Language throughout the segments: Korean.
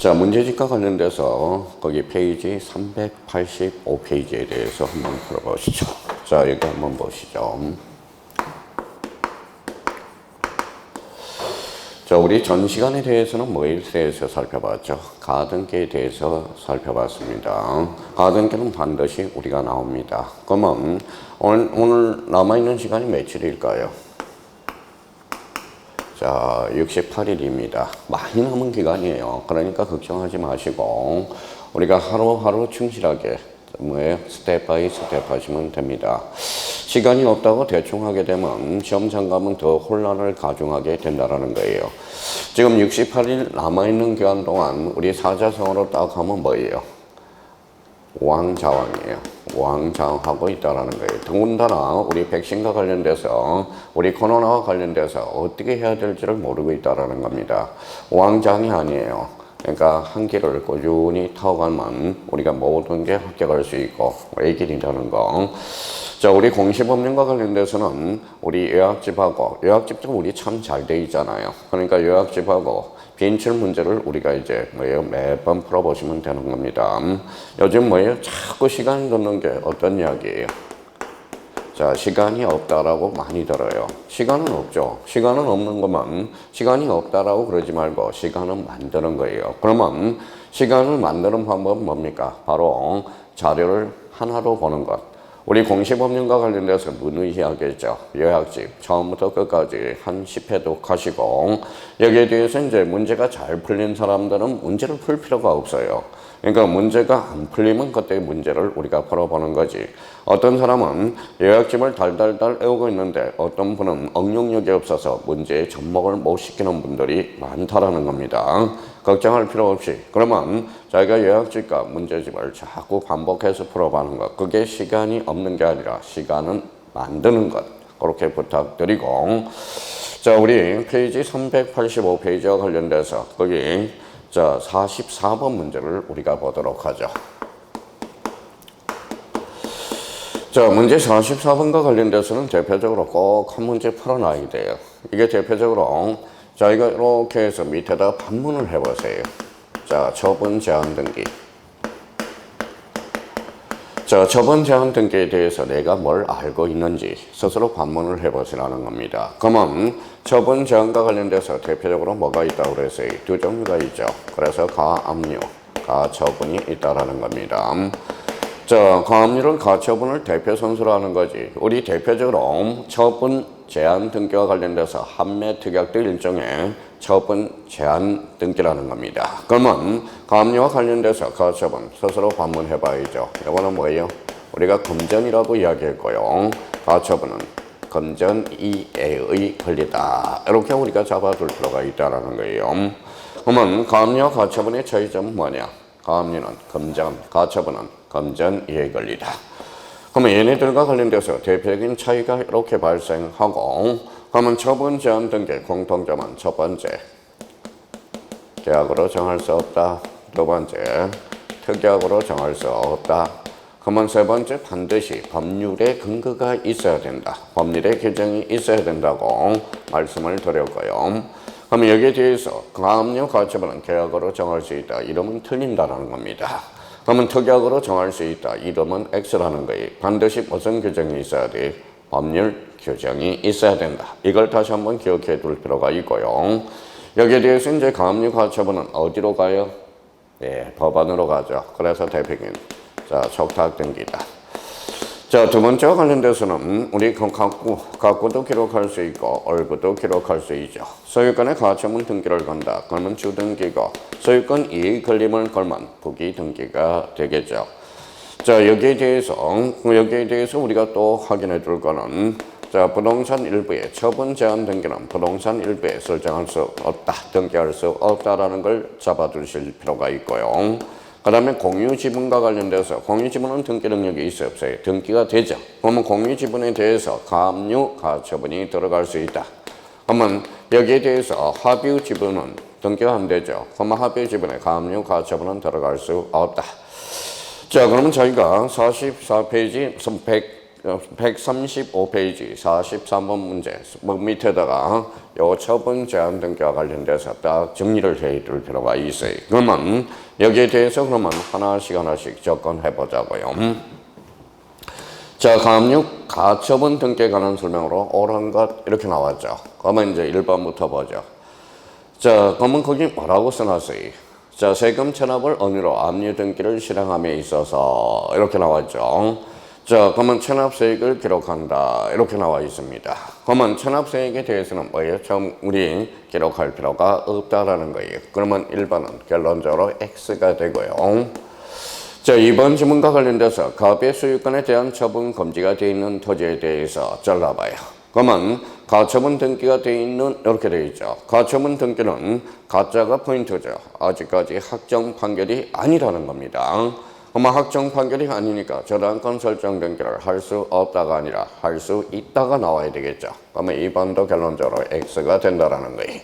자, 문제집과 관련돼서 거기 페이지 385페이지에 대해서 한번 풀어보시죠. 자, 여기 한번 보시죠. 자, 우리 전 시간에 대해서는 뭐에 대해서 살펴봤죠? 가등기에 대해서 살펴봤습니다. 가등기는 반드시 우리가 나옵니다. 그러면 오늘 남아있는 시간이 며칠일까요? 자, 68일입니다. 많이 남은 기간이에요. 그러니까 걱정하지 마시고 우리가 하루하루 충실하게 스텝 바이 스텝 하시면 됩니다. 시간이 없다고 대충 하게 되면 시험 장갑은 더 혼란을 가중하게 된다는 거예요. 지금 68일 남아있는 기간 동안 우리 사자성어로 딱 하면 뭐예요? 우왕좌왕이에요. 우왕좌왕하고 있다는 거예요. 더군다나 우리 백신과 관련돼서 우리 코로나와 관련돼서 어떻게 해야 될지를 모르고 있다는 겁니다. 우왕좌왕이 아니에요. 그러니까 한 길을 꾸준히 타고가면 우리가 모든 게 합격할 수 있고 외길이라는 거. 자, 우리 공시법령과 관련돼서는 우리 요약집도 우리 참 잘 돼 있잖아요. 그러니까 요약집하고 빈출 문제를 우리가 이제 매번 풀어보시면 되는 겁니다. 요즘 자꾸 시간이 넣는 게 어떤 이야기예요? 자, 시간이 없다라고 많이 들어요. 시간은 없죠. 시간은 없는 것만 시간이 없다라고 그러지 말고 시간은 만드는 거예요. 그러면 시간을 만드는 방법은 뭡니까? 바로 자료를 하나로 보는 것. 우리 공시법령과 관련돼서 문의해야겠죠. 요약집 처음부터 끝까지 한 10회도 하시고 여기에 대해서 이제 문제가 잘 풀린 사람들은 문제를 풀 필요가 없어요. 그러니까 문제가 안 풀리면 그때 문제를 우리가 풀어보는 거지. 어떤 사람은 요약집을 달달달 외우고 있는데 어떤 분은 응용력이 없어서 문제에 접목을 못 시키는 분들이 많다라는 겁니다. 걱정할 필요 없이 그러면 자기가 요약집과 문제집을 자꾸 반복해서 풀어보는 것, 그게 시간이 없는 게 아니라 시간은 만드는 것, 그렇게 부탁드리고, 자, 우리 페이지 385페이지와 관련돼서 거기 44번 문제를 우리가 보도록 하죠. 자, 문제 44번과 관련돼서는 대표적으로 꼭 한 문제 풀어놔야 돼요. 이게 대표적으로 자, 이거 이렇게 해서 밑에다 반문을 해보세요. 자, 처분 제한 등기. 자, 처분 제한 등기에 대해서 내가 뭘 알고 있는지 스스로 반문을 해보시라는 겁니다. 그러면 처분 제한과 관련돼서 대표적으로 뭐가 있다고 그랬어요? 두 종류가 있죠. 그래서 가압류, 가처분이 있다라는 겁니다. 자, 가압류를 가처분을 대표 선수로 하는 거지. 우리 대표적으로 처분 제한 등기와 관련돼서 한매 특약도 일종의 처분 제한 등기라는 겁니다. 그러면 가압류와 관련돼서 가처분 스스로 반문해 봐야죠. 이거는 뭐예요? 우리가 금전이라고 이야기했고요. 가처분은 금전 이해의 권리다. 이렇게 우리가 잡아둘 필요가 있다는 거예요. 그러면 가압류와 가처분의 차이점은 뭐냐? 가압류는 금전, 가처분은 금전 이해 권리다. 그러면 얘네들과 관련돼서 대표적인 차이가 이렇게 발생하고, 그러면 처분 제한 등기 공통점은 첫 번째, 계약으로 정할 수 없다. 두 번째, 특약으로 정할 수 없다. 그러면 세 번째, 반드시 법률의 근거가 있어야 된다. 법률의 규정이 있어야 된다고 말씀을 드렸고요. 그러면 여기에 대해서 가압류 가처분은 계약으로 정할 수 있다. 이러면 틀린다는 겁니다. 그러면 특약으로 정할 수 있다. 이러면 X라는 거예요. 반드시 무슨 규정이 있어야 돼? 법률 규정이 있어야 된다. 이걸 다시 한번 기억해 둘 필요가 있고요. 여기에 대해서 이제 가압류 가처분은 어디로 가요? 네, 법원으로 가죠. 그래서 대표적인 촉탁 등기다. 자, 두 번째와 관련돼서는 우리 가구도 기록할 수 있고 얼구도 기록할 수 있죠. 소유권의 가처분 등기를 건다. 그러면 주등기고 소유권 이의 걸림을 걸면 부기등기가 되겠죠. 자, 여기에 대해서 우리가 또 확인해 둘 거는 자, 부동산 일부의 처분 제한 등기는 부동산 일부에 설정할 수 없다. 등기할 수 없다라는 걸 잡아두실 필요가 있고요. 그 다음에 공유지분과 관련돼서 공유지분은 등기 능력이 있어요, 없어요? 등기가 되죠. 그러면 공유지분에 대해서 가압류, 가처분이 들어갈 수 있다. 그러면 여기에 대해서 합유지분은 등기가 안 되죠. 그러면 합유지분에 가압류, 가처분은 들어갈 수 없다. 자, 그러면 저희가 44페이지 135페이지 43번 문제 밑에다가 요 처분 제한 등기와 관련돼서 딱 정리를 해둘 필요가 있어요. 그러면 여기에 대해서 그러면 하나씩 접근해 보자고요. 자, 가압류 가처분 등기에 관한 설명으로 옳은 것 이렇게 나왔죠. 그러면 이제 1번부터 보죠. 자, 그러면 거기 뭐라고 써놨어요? 자, 세금 체납을 언유로 압류 등기를 실행함에 있어서 이렇게 나왔죠. 자, 그러면 체납세액을 기록한다 이렇게 나와 있습니다. 그러면 체납세액에 대해서는 뭐예요? 처음 우리 기록할 필요가 없다라는 거예요. 그러면 1번은 결론적으로 X가 되고요. 자, 2번 지문과 관련돼서 가압의 소유권에 대한 처분 금지가 되어 있는 토지에 대해서 잘라봐요. 그러면 가처분 등기가 되어 있는 이렇게 되어 있죠. 가처분 등기는 가짜가 포인트죠. 아직까지 확정 판결이 아니라는 겁니다. 그러면 확정 판결이 아니니까 저당권 설정 등기를 할 수 없다가 아니라 할 수 있다가 나와야 되겠죠. 그러면 2번도 결론적으로 X가 된다라는 거예요.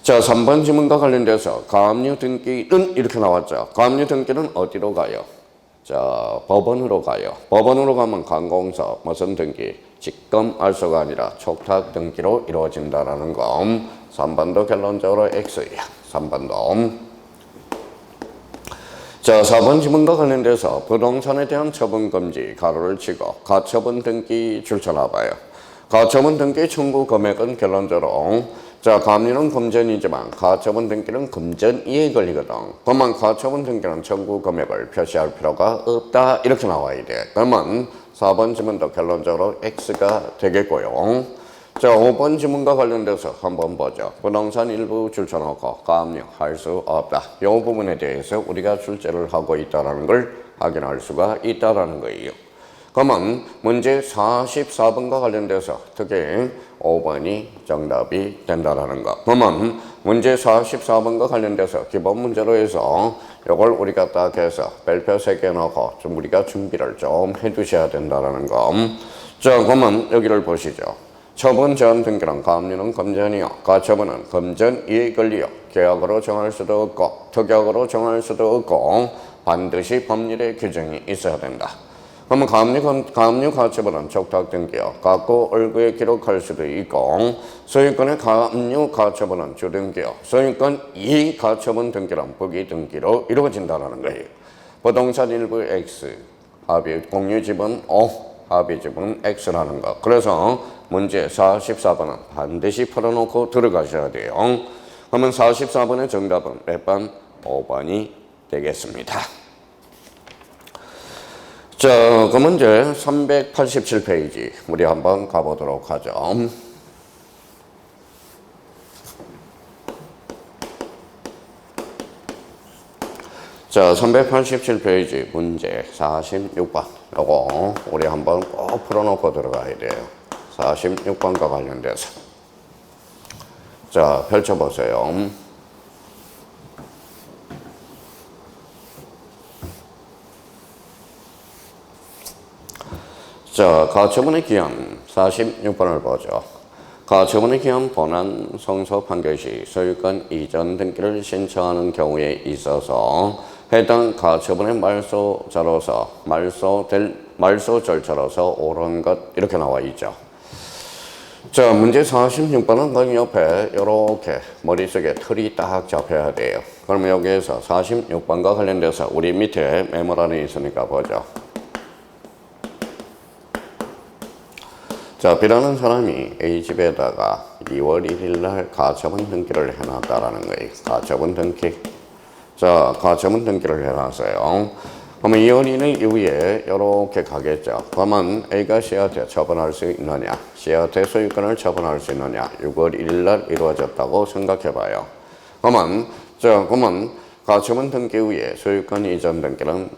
자, 3번 지문과 관련돼서 가압류 등기는 이렇게 나왔죠. 가압류 등기는 어디로 가요? 자, 법원으로 가요. 법원으로 가면 관공서 무슨 등기? 직검 알소가 아니라 촉탁 등기로 이루어진다라는 거. 3번도 결론적으로 X예요. 3번도. 자, 4번 지문과 관련돼서 부동산에 대한 처분 금지 가로를 치고 가처분 등기 줄쳐놔봐요. 가처분 등기 청구 금액은 결론적으로 자, 가압류는 금전이지만 가처분 등기는 금전이에 걸리거든. 그러면 가처분 등기는 청구 금액을 표시할 필요가 없다 이렇게 나와야 돼. 그러면 4번 지문도 결론적으로 X가 되겠고요. 자, 5번 지문과 관련돼서 한번 보죠. 부동산 일부 줄쳐놓고 가압류 할 수 없다. 이 부분에 대해서 우리가 출제를 하고 있다는 걸 확인할 수가 있다는 거예요. 그러면 문제 44번과 관련돼서 특히 5번이 정답이 된다는 거. 그러면 문제 44번과 관련돼서 기본 문제로 해서 이걸 우리가 딱 해서 별표 3개 넣고 좀 우리가 준비를 좀 해두셔야 된다는 거. 자, 그러면 여기를 보시죠. 처분 제한 등기는 가압류는 금전이요. 가처분은 금전이에 걸리요. 계약으로 정할 수도 없고 특약으로 정할 수도 없고 반드시 법률의 규정이 있어야 된다. 그러면 가압류 가처분은 촉탁 등기요. 갖고 얼구에 기록할 수도 있고 소유권의 가압류 가처분은 주등기요. 소유권 이 가처분 등기는 부기 등기로 이루어진다는 거예요. 부동산 일부 X, 합의 공유 지분 O, 합의 지분 X라는 거. 그래서 문제 44번은 반드시 풀어놓고 들어가셔야 돼요. 그러면 44번의 정답은 몇 번? 5번이 되겠습니다. 자, 그 문제 387페이지 우리 한번 가보도록 하죠. 자, 387페이지 문제 46번 요거 우리 한번 꼭 풀어놓고 들어가야 돼요. 46번과 관련돼서 자, 펼쳐보세요. 자, 가처분의 기한 46번을 보죠. 가처분의 기한 본안 성소 판결 시 소유권 이전 등기를 신청하는 경우에 있어서 해당 가처분의 말소자로서 말소 절차로서 옳은 것 이렇게 나와 있죠. 자, 문제 46번은 거기 옆에 이렇게 머릿속에 틀이 딱 잡혀야 돼요. 그러면 여기에서 46번과 관련돼서 우리 밑에 메모란에 있으니까 보죠. 자, B라는 사람이 A집에다가 2월 1일 날 가처분 등기를 해놨다라는 거예요. 가처분 등기. 자, 가처분 등기를 해놨어요. 그러면 2월 1일 이후에 이렇게 가겠죠. 그러면 A가 C한테 처분할 수 있느냐, C한테 소유권을 처분할 수 있느냐, 6월 1일 날 이루어졌다고 생각해봐요. 그러면 가처분 등기 후에 소유권 이전 등기는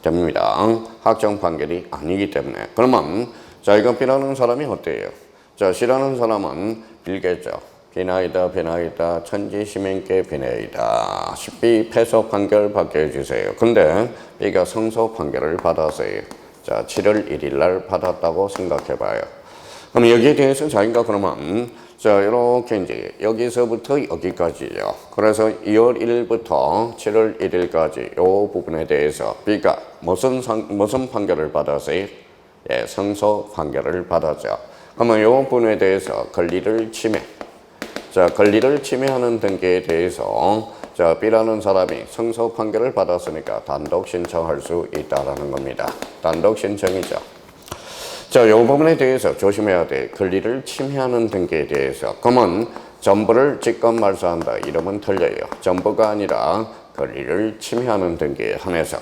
됩니다. 확정 판결이 아니기 때문에. 그러면 자, 이거 B라는 사람이 어때요? 자, C라는 사람은 빌겠죠. 비나이다, 천지 시민께 비나이다. 10비 패소 판결 받게 해주세요. 근데 B가 승소 판결을 받았어요. 자, 7월 1일 날 받았다고 생각해봐요. 그럼 여기에 대해서 자기가 그러면 자, 이렇게 이제 여기서부터 여기까지죠. 그래서 2월 1일부터 7월 1일까지 이 부분에 대해서 B가 무슨 판결을 받았어요? 예, 승소 판결을 받았죠. 그러면 이 부분에 대해서 권리를 침해. 자, 권리를 침해하는 등기에 대해서 자, B라는 사람이 승소 판결을 받았으니까 단독 신청할 수 있다라는 겁니다. 단독 신청이죠. 자, 이 부분에 대해서 조심해야 돼. 권리를 침해하는 등기에 대해서. 그러면 전부를 직권 말소한다. 이러면 틀려요. 전부가 아니라 권리를 침해하는 등기에 한해서.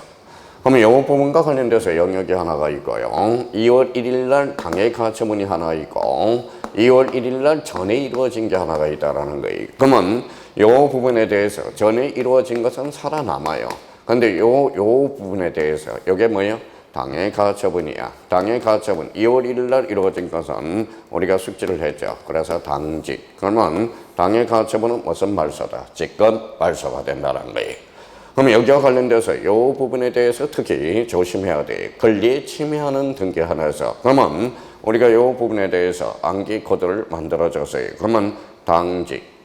그러면 이 부분과 관련돼서 영역이 하나가 있고요. 2월 1일 날 당해 가처분이 하나 있고 2월 1일 날 전에 이루어진 게 하나가 있다라는 거예요. 그러면 이 부분에 대해서 전에 이루어진 것은 살아남아요. 근데 요 부분에 대해서 이게 뭐예요? 당해 가처분이야. 당해 가처분 2월 1일 날 이루어진 것은 우리가 숙지를 했죠. 그래서 당직. 그러면 당해 가처분은 무슨 말소다? 직권 말소가 된다는 거예요. 그럼 여기와 관련돼서 이 부분에 대해서 특히 조심해야 돼. 권리에 침해하는 등기 하나에서. 그러면 우리가 이 부분에 대해서 암기 코드를 만들어줬어요. 그러면 당직.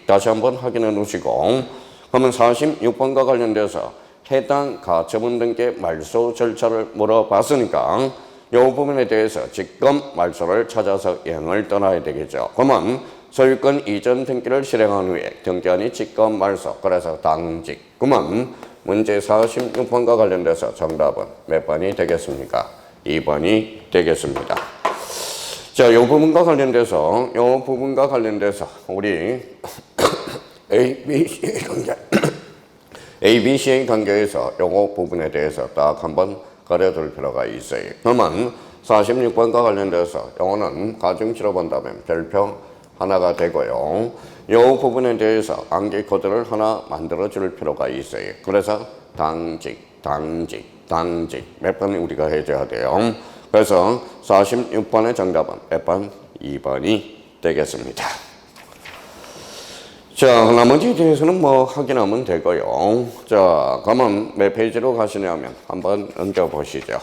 다시 한번 확인해 놓으시고. 그러면 46번과 관련돼서 해당 가처분 등기 말소 절차를 물어봤으니까 이 부분에 대해서 직권 말소를 찾아서 여행을 떠나야 되겠죠. 그러면 소유권 이전 등기를 실행한 후에 등기한이 직권 말소, 그래서 당직. 그러면 문제 46번과 관련돼서 정답은 몇 번이 되겠습니까? 2번이 되겠습니다. 자, 이 부분과 관련돼서 우리 A, B, C의 관계 A, B, C의 관계에서 요거 부분에 대해서 딱 한번 그려둘 필요가 있어요. 그러면 46번과 관련돼서 요거는 가중치로 본다면 별표 하나가 되고요. 이 부분에 대해서 암기 코드를 하나 만들어 줄 필요가 있어요. 그래서 당직 몇 번 우리가 해줘야 돼요. 그래서 46번의 정답은 몇 번? 2번이 되겠습니다. 자, 나머지에 대해서는 뭐 확인하면 되고요. 자, 그러면 몇 페이지로 가시냐면 한번 넘겨보시죠.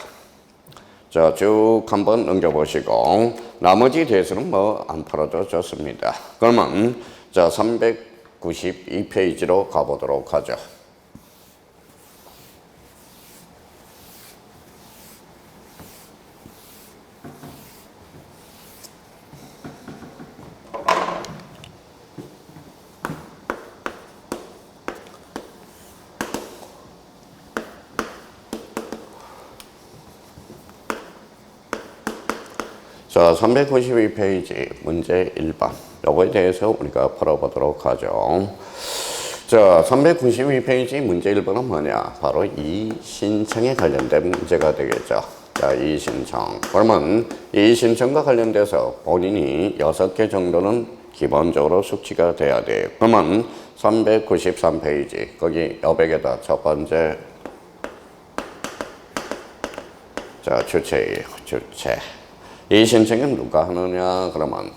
자, 쭉 한번 넘겨보시고 나머지에 대해서는 뭐 안 풀어도 좋습니다. 그러면 자, 392페이지로 가보도록 하죠. 자, 392페이지 문제 1번. 요거에 대해서 우리가 풀어보도록 하죠. 자, 392페이지 문제 1번은 뭐냐? 바로 이 신청에 관련된 문제가 되겠죠. 자, 이 신청. 그러면 이 신청과 관련돼서 본인이 6개 정도는 기본적으로 숙지가 돼야 돼요. 그러면 393페이지. 거기 여백에다 첫 번째. 자, 주체예요. 주체. 이 신청은 누가 하느냐? 그러면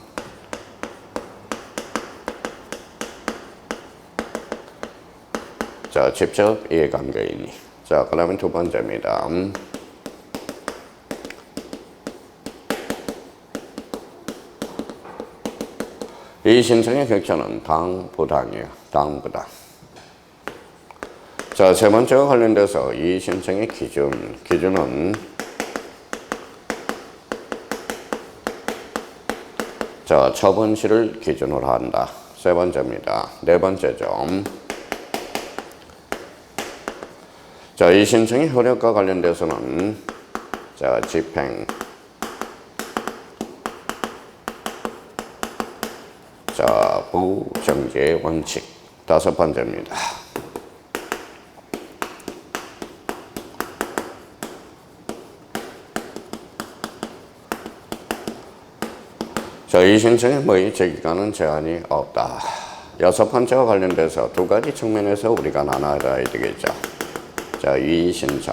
자, 직접 이해관계인이. 자, 그러면 두 번째입니다. 이 신청의 객체는 당부당이에요. 당부당. 자, 세 번째와 관련돼서 이 신청의 기준은 자, 처분시를 기준으로 한다. 세 번째입니다. 네 번째죠. 자, 이 신청의 효력과 관련돼서는 자, 집행. 자, 부정지의 원칙. 다섯 번째입니다. 자, 이 신청에 뭐의 제기가는 제한이 없다. 여섯 번째와 관련돼서 두 가지 측면에서 우리가 나눠야 되겠죠. 자, 이 신청.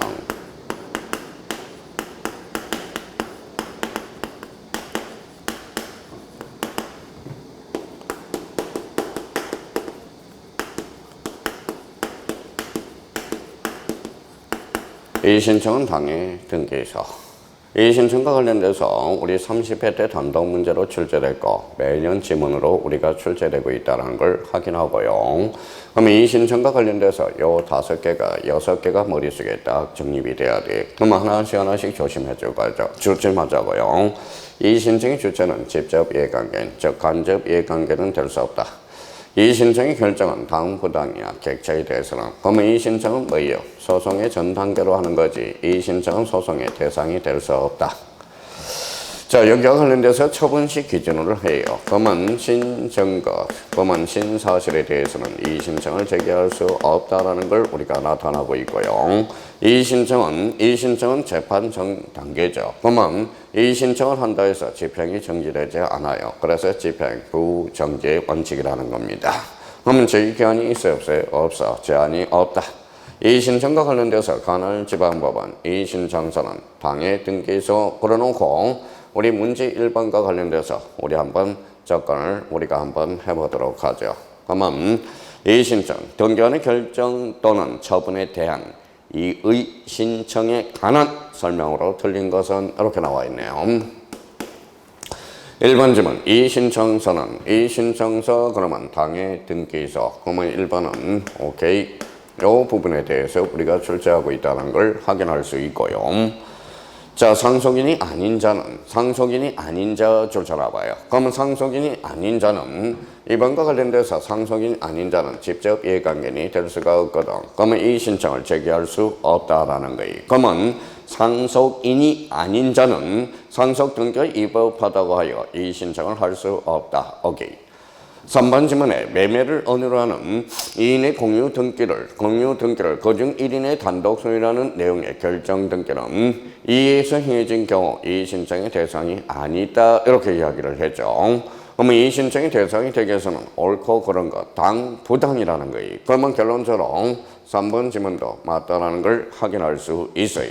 이 신청은 당해 등기소. 이 신청과 관련돼서 우리 30회 때 단독 문제로 출제됐고 매년 지문으로 우리가 출제되고 있다는 걸 확인하고요. 그러면 이 신청과 관련돼서 요 5개가 6개가 머릿속에 딱 정립이 돼야 돼. 그럼 하나씩 조심하자고요. 이 신청의 주체는 직접 이해관계, 즉 간접 이해관계는 될 수 없다. 이 신청의 결정은 당, 부당이나 객체에 대해서는. 그러면 이 신청은 뭐예요? 소송의 전 단계로 하는 거지. 이 신청은 소송의 대상이 될 수 없다. 자, 여기와 관련돼서 처분시 기준으로 해요. 그러면 신증거, 그러면 신사실에 대해서는 이 신청을 제기할 수 없다라는 걸 우리가 나타나고 있고요. 이 신청은 재판 전 단계죠. 그러면 이 신청을 한다 해서 집행이 정지되지 않아요. 그래서 집행 부정지의 원칙이라는 겁니다. 그러면 제기기한이 있어요, 없어요? 없어. 제한이 없다. 이 신청과 관련돼서 관할지방법원 이 신청서는 당의 등기소 걸어놓고 우리 문제 1번과 관련돼서 우리 한번 접근을 우리가 한번 해보도록 하죠. 그러면 이 신청, 등기관의 결정 또는 처분에 대한 이의 신청에 관한 설명으로 틀린 것은 이렇게 나와 있네요. 1번 질문, 이 신청서 그러면 당의 등기소. 그러면 1번은 오케이. 이 부분에 대해서 우리가 출제하고 있다는 걸 확인할 수 있고요. 자, 상속인이 아닌 자 줄 알아봐요. 그러면 상속인이 아닌 자는 이번과 관련돼서 상속인이 아닌 자는 직접 이해관계인이 될 수가 없거든. 그러면 이 신청을 제기할 수 없다라는 거예요. 그러면 상속인이 아닌 자는 상속 등기가 위법하다고 하여 이 신청을 할 수 없다. 오케이. 3번 지문에 매매를 언어로 하는 2인의 공유 등기를 그중 1인의 단독 소유라는 내용의 결정 등기는 이에서 행해진 경우 이 신청의 대상이 아니다 이렇게 이야기를 했죠. 그러면 이 신청의 대상이 되기 위해서는 옳고 그런 것, 당, 부당이라는 거예요. 그러면 결론적으로 3번 지문도 맞다라는 걸 확인할 수 있어요.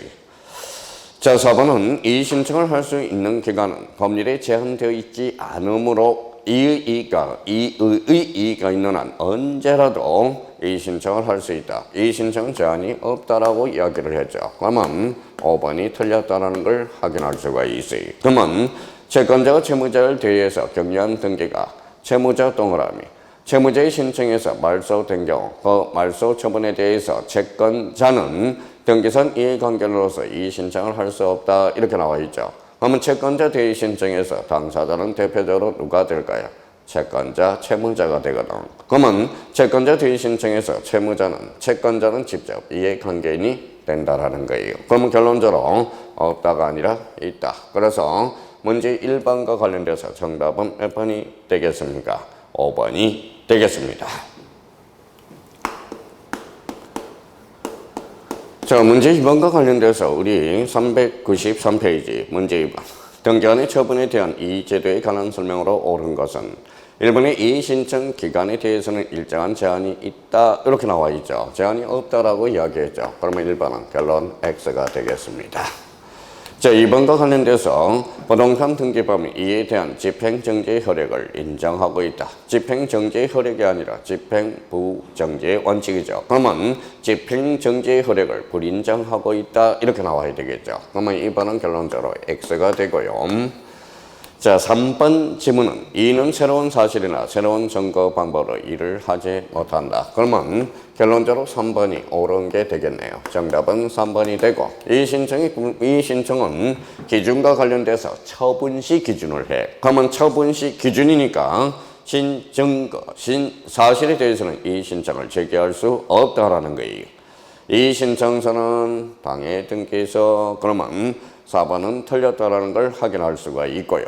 자, 4번은 이 신청을 할 수 있는 기간은 법률에 제한되어 있지 않으므로 이의 이의가 있는 한 언제라도 이 신청을 할 수 있다. 이 신청은 제한이 없다라고 이야기를 했죠. 그러면 5번이 틀렸다는 걸 확인할 수가 있어요. 그러면 채권자가 채무자를 대해서 격려한 등기가 채무자 동그라미 채무자의 신청에서 말소된 경우 그 말소 처분에 대해서 채권자는 등기선 이해관계로서 이 신청을 할 수 없다 이렇게 나와 있죠. 그러면 채권자 대의 신청에서 당사자는 대표적으로 누가 될까요? 채권자, 채무자가 되거든. 그러면 채권자 대의 신청에서 채권자는 직접 이해관계인이 된다라는 거예요. 그러면 결론적으로 없다가 아니라 있다. 그래서 문제 1번과 관련돼서 정답은 몇 번이 되겠습니까? 5번이 되겠습니다. 자, 문제 2번과 관련돼서 우리 393페이지 문제 2번 등기관의 처분에 대한 이 제도에 관한 설명으로 옳은 것은 1번의 이 신청 기간에 대해서는 일정한 제한이 있다 이렇게 나와 있죠. 제한이 없다라고 이야기했죠. 그러면 1번은 결론 X가 되겠습니다. 자, 2번과 관련돼서 부동산 등기법이 이에 대한 집행정지의 효력을 인정하고 있다. 집행정지의 효력이 아니라 집행부정지의 원칙이죠. 그러면 집행정지의 효력을 불인정하고 있다 이렇게 나와야 되겠죠. 그러면 2번은 결론적으로 X가 되고요. 자, 3번 지문은 이는 새로운 사실이나 새로운 증거 방법으로 일을 하지 못한다. 그러면 결론적으로 3번이 옳은 게 되겠네요. 정답은 3번이 되고 이 신청은 기준과 관련돼서 처분시 기준을 해. 그러면 처분시 기준이니까 신증거, 신사실에 대해서는 이 신청을 제기할 수 없다라는 거예요. 이 신청서는 당의 등기소 그러면 4번은 틀렸다라는 걸 확인할 수가 있고요.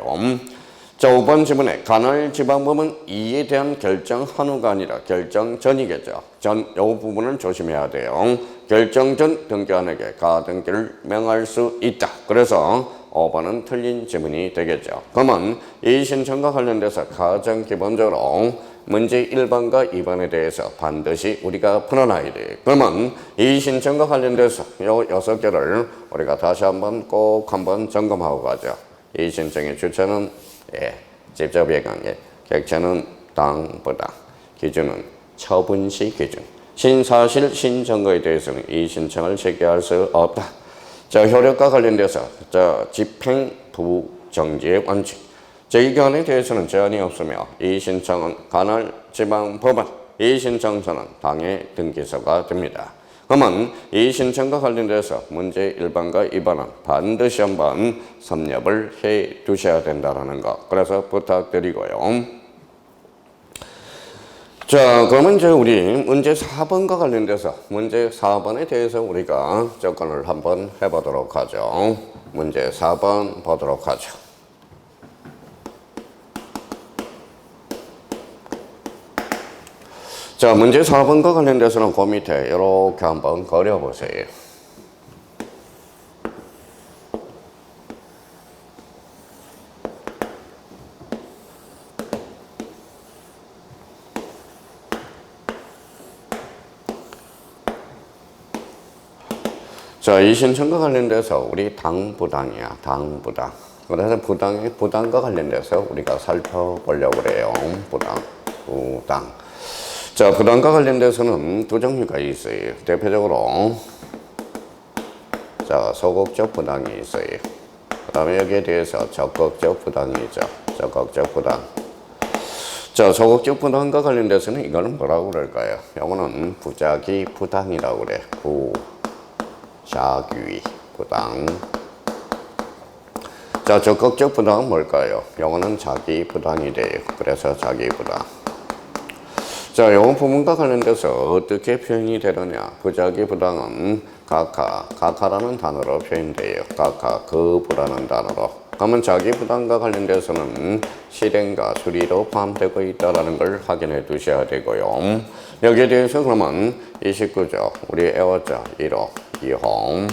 자, 5번 지문에 관할지방법은 이에 대한 결정 한후가 아니라 결정 전이겠죠. 이 부분을 조심해야 돼요. 결정 전 등기관에게 가등기를 명할 수 있다. 그래서 5번은 틀린 지문이 되겠죠. 그러면 이 신청과 관련돼서 가장 기본적으로 문제 1번과 2번에 대해서 반드시 우리가 풀어놔야 돼요. 그러면 이 신청과 관련돼서 요 6개를 우리가 다시 꼭 한번 점검하고 가죠. 이 신청의 주체는 직접 이해관계, 객체는 당, 부당, 기준은 처분시 기준, 신사실, 신증거에 대해서는 이 신청을 제기할 수 없다. 자, 효력과 관련돼서 집행부정지의 원칙. 이 견에 대해서는 제한이 없으며 이 신청은 관할 지방법원, 이 신청서는 당의 등기소가 됩니다. 그러면 이 신청과 관련돼서 문제 1번과 2번은 반드시 한번 섭렵을 해 두셔야 된다는 거. 그래서 부탁드리고요. 자, 그러면 이제 우리 문제 4번과 관련돼서 문제 4번에 대해서 우리가 접근을 한번 해보도록 하죠. 문제 4번 보도록 하죠. 자, 문제 4번과 관련돼서는 그 밑에 이렇게 한번 그려보세요. 자, 이 신청과 관련돼서 우리 당부당이야, 당부당. 그래서 부당과 관련돼서 우리가 살펴보려고 그래요. 부당. 자, 부당과 관련돼서는 두 종류가 있어요. 대표적으로, 자, 소극적 부당이 있어요. 그 다음에 여기에 대해서 적극적 부당이 있죠. 적극적 부당. 자, 소극적 부당과 관련돼서는 이거는 뭐라고 그럴까요? 이거는 부작위 부당이라고 그래. 부작위 부당. 자, 적극적 부당은 뭘까요? 이거는 자기 부당이 돼요. 그래서 자기 부당. 자, 이 부분과 관련돼서 어떻게 표현이 되느냐? 부작위 부당은 각하라는 단어로 표현돼요. 그부라는 단어로. 그러면 자기 부당과 관련돼서는 실행과 수리로 포함되고 있다는 걸 확인해 두셔야 되고요. 여기에 대해서 그러면 29조, 우리 애웠죠? 1호, 2호.